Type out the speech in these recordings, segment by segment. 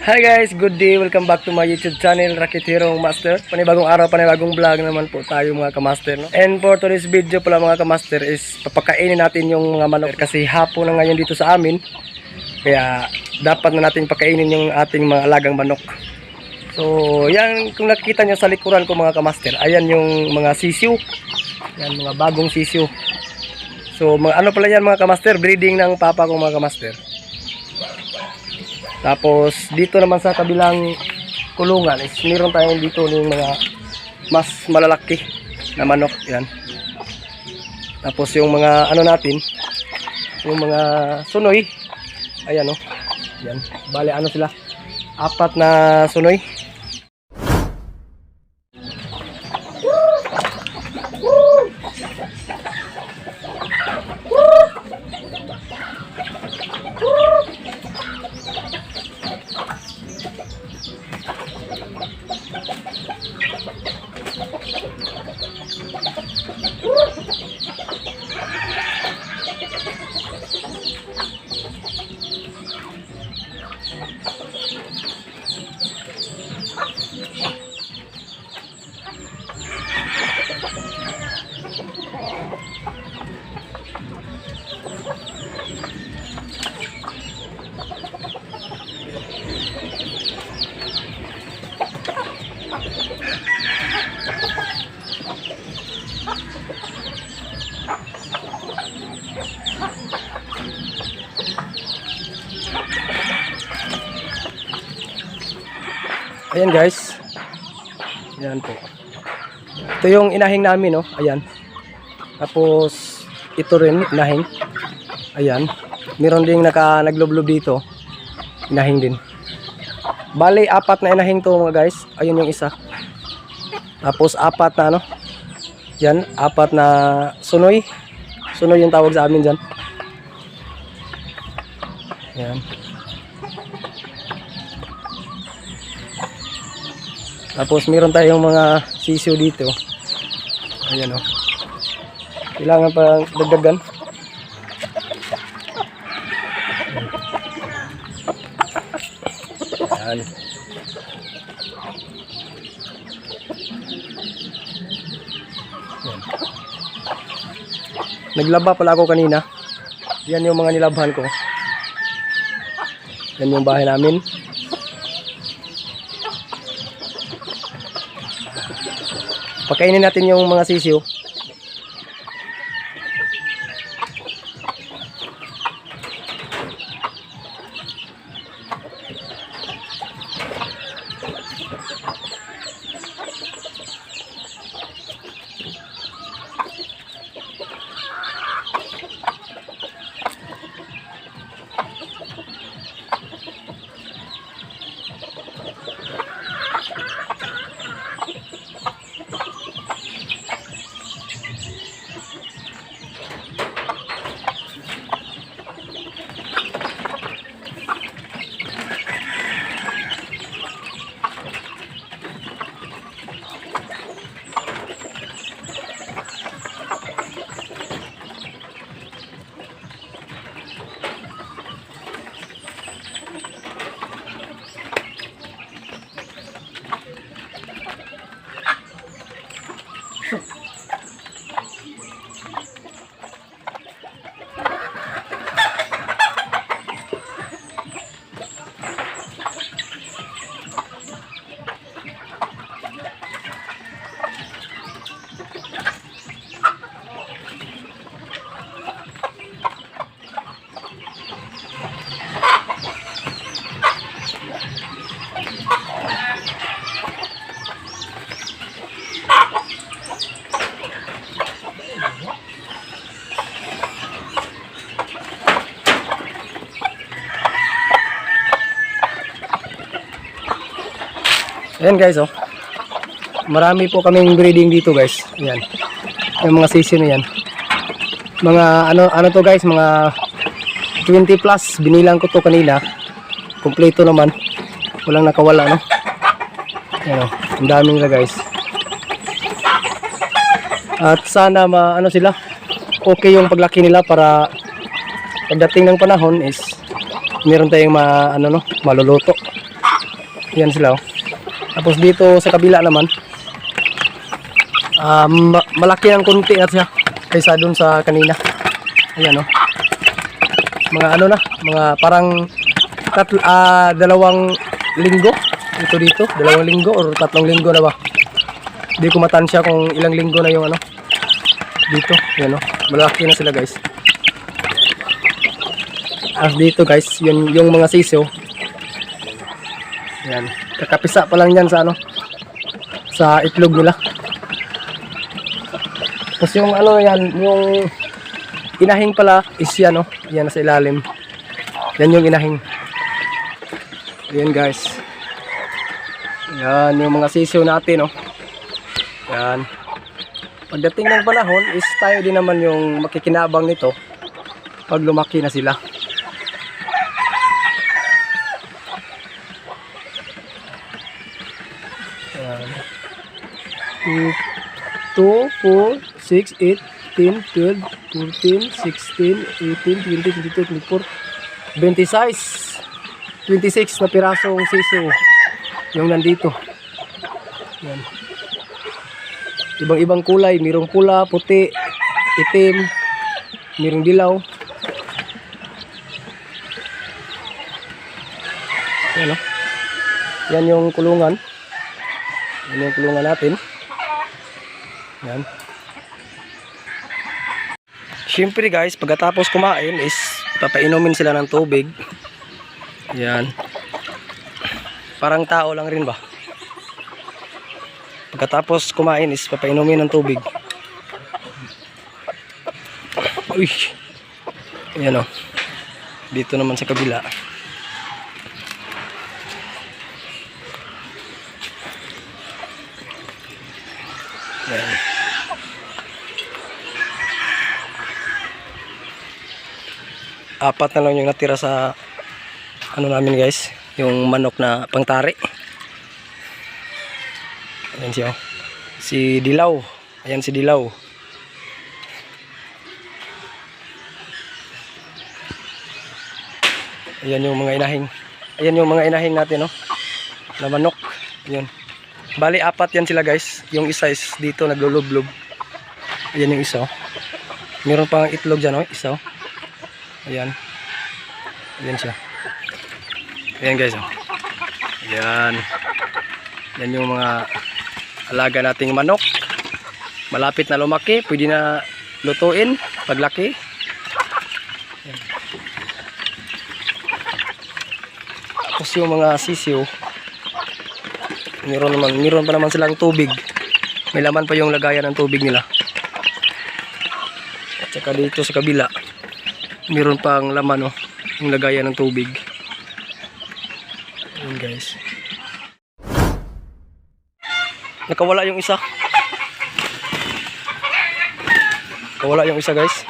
Hi guys, good day. Welcome back to my YouTube channel, Rocket Hero Master. Panibagong araw, panibagong vlog naman po tayo mga kamaster, no? And for today's video pala mga kamaster is papakainin natin yung mga manok kasi hapon na ngayon dito sa amin. Kaya dapat na natin pakainin yung ating mga alagang manok. So, yan kung nakikita nyo sa likuran ko mga kamaster, ayan yung mga sisiu. Yan mga bagong sisiu. So, ano pala yan mga kamaster, breeding ng papa ko mga kamaster. Tapos dito naman sa kabilang kulungan is meron tayong dito ng mga mas malalaki na manok, yan. Tapos yung mga ano natin, yung mga sunoy, ayan o, yan. Bale ano sila, 4 na sunoy. Ayan guys, ayan po, ito yung inahing namin, no? Ayan, tapos ito rin inahing, ayan, meron ding naglublob dito, inahing din. Bale 4 na inahing to mga guys, ayun yung isa. Tapos 4 na ano, yan, 4 na sunoy, sunoy yung tawag sa amin dyan. Ayan. Tapos meron tayong mga sisiu dito. Ayan o. Kailangan pa dagdagan. Ayan. Ayan. Naglaba pala ako kanina. Yan yung mga nilabhan ko. Yan yung bahay namin. Pakainin natin yung mga sisiu. Ayan guys, oh. Marami po kaming breeding dito guys. Ayan. Yung mga sisiu na yan. Mga ano to guys, mga 20 plus. Binilang ko to kanina. Kompleto naman. Walang nakawala, no? Ayan, oh. Ang daming nila guys. At sana ano sila, okay yung paglaki nila para pagdating ng panahon is meron tayong maluluto. Yan sila oh. Tapos dito sa kabila naman, malaki ng konti na siya kaysa dun sa kanina. Ayan oh. Mga ano na, mga parang 2 linggo. Ito dito, 2 linggo or 3 linggo na ba? Hindi ko matansya kung ilang linggo na yung ano. Dito, ayan oh. Malaki na sila guys. As dito guys, yun yung mga sisiw. Ayan, kakapisa pa lang yan sa ano, sa itlog nila. Tapos yung ano yan, yung inahing pala is yan oh, yan nasa ilalim. Yan yung inahing. Ayan guys. Yan yung mga sisiw natin oh. Yan. Pagdating ng panahon is tayo din naman yung makikinabang nito pag lumaki na sila. Yan. 2, 4, 6, 8, 10, 12, 14, 16, 18, 20, 22, 24, 26 na pirasong sisiw yung nandito. Yan. Ibang-ibang kulay, mayroong pula, puti, itim, mayroong dilaw. Yan, oh. Yan yung kulungan. Yan yung kulungan natin. Yan. Siyempre guys, pagkatapos kumain is papainumin sila ng tubig. Yan. Parang tao lang rin ba? Pagkatapos kumain is papainumin ng tubig. Uy. Ayan o. Dito naman sa kabila. Ayan. Apat na lang yung natira sa ano namin guys, yung manok na pangtari. Ayan siya. Si Dilaw. Ayan si Dilaw. Ayan yung mga inahing. Ayan yung mga inahing natin, no? Na manok. Ayan. Bali, 4 yan sila guys. Yung isa is dito naglulublob. Ayan yung isa. Meron pang itlog dyan, no? Isa. Ayan. Ayan siya. Ayan guys. Ayan. Yan yung mga alaga nating manok. Malapit na lumaki, pwede na lutuin paglaki. Tapos yung mga sisiw, meron pa naman silang tubig. May laman pa yung lagayan ng tubig nila. At saka dito sa kabila, meron pang laman oh, yung lagayan ng tubig. Ayan guys. Nakawala yung isa. Nakawala yung isa guys.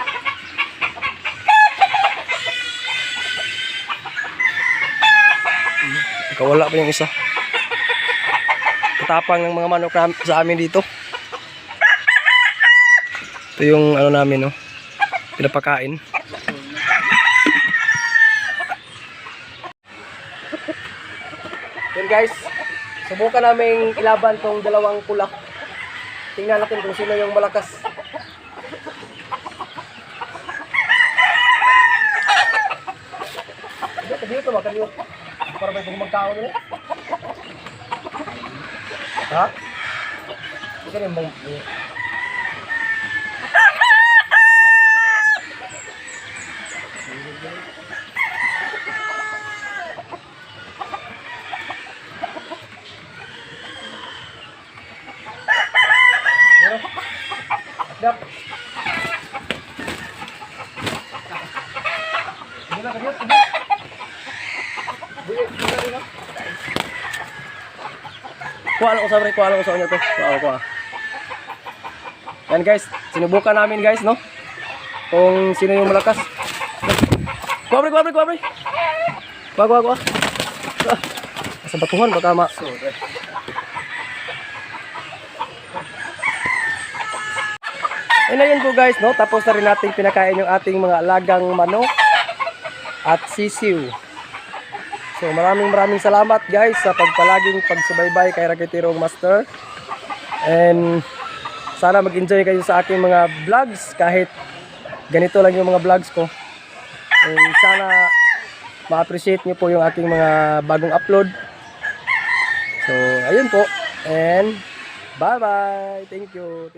Nakawala pa yung isa. Katapang ng mga manok sa amin dito. Ito yung ano namin no, pinapakain. Yan guys, subukan namin ilaban tong dalawang pula. Tingnan natin kung sino yung malakas. Dito ba kanyo? Para may magkaon nila. Ha? Ito yung bang Dap. Kuha lang ko sa inyo to. Kuha. Yan guys, sinubukan namin guys, no? Kung sino yung malakas. Kuha. Sa batuhan baka ma. And ayun po guys, no? Tapos na rin natin pinakain yung ating mga alagang manok at sisiw. So maraming salamat guys sa pagpalaging pagsubaybay kay Raketirong Master. And sana mag-enjoy kayo sa aking mga vlogs kahit ganito lang yung mga vlogs ko. And sana ma-appreciate niyo po yung aking mga bagong upload. So ayun po. And bye bye. Thank you.